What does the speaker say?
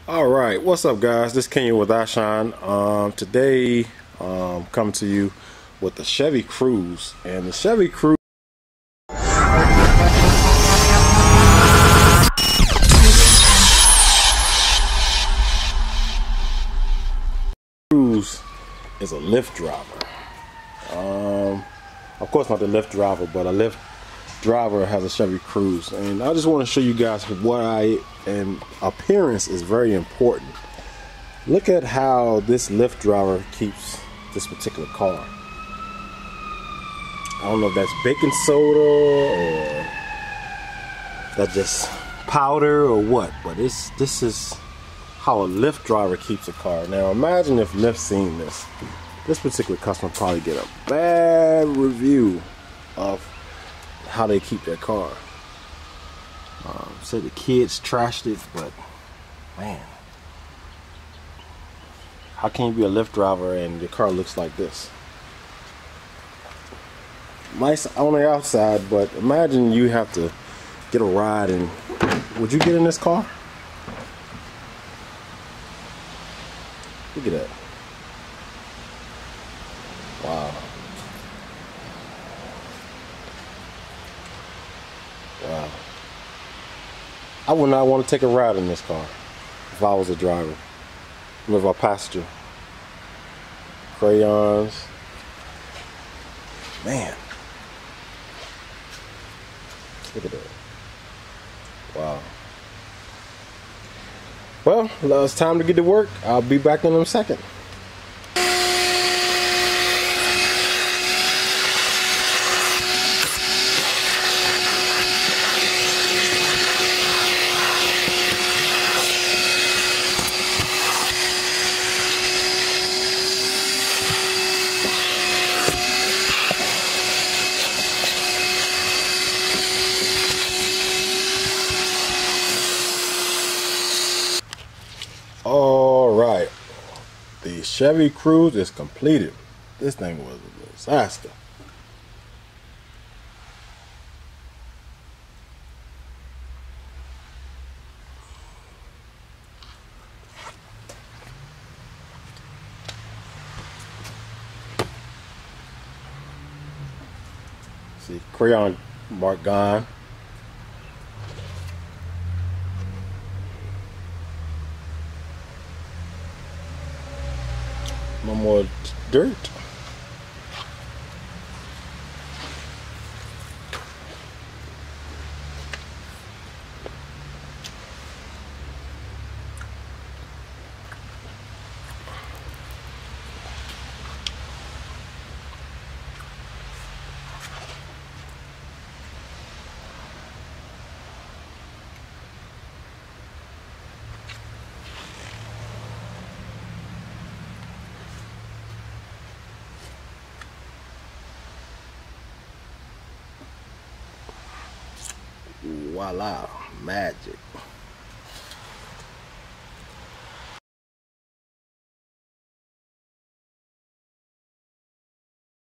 All right, what's up, guys? This is Kenya with iShine. Today, coming to you with the Chevy Cruze, and the Chevy Cruze is a Lyft driver. Of course, not the Lyft driver, but a Lyft driver has a Chevy Cruze, and I just want to show you guys and appearance is very important. Look at how this Lyft driver keeps this particular car. I don't know if that's baking soda or that's just powder or what, but this is how a Lyft driver keeps a car. Now imagine if Lyft seen this. This particular customer probably get a bad review of how they keep their car. Said the kids trashed it, but man, how can you be a Lyft driver and your car looks like this? Nice on the outside, but imagine you have to get a ride, and would you get in this car? Look at that. Wow. Wow. I would not want to take a ride in this car if I was a driver. With our passenger. Crayons. Man. Look at that. Wow. Well, it's time to get to work. I'll be back in a second. All right, the Chevy Cruze is completed. This thing was a disaster. See, crayon mark gone. No more dirt. Voila, magic.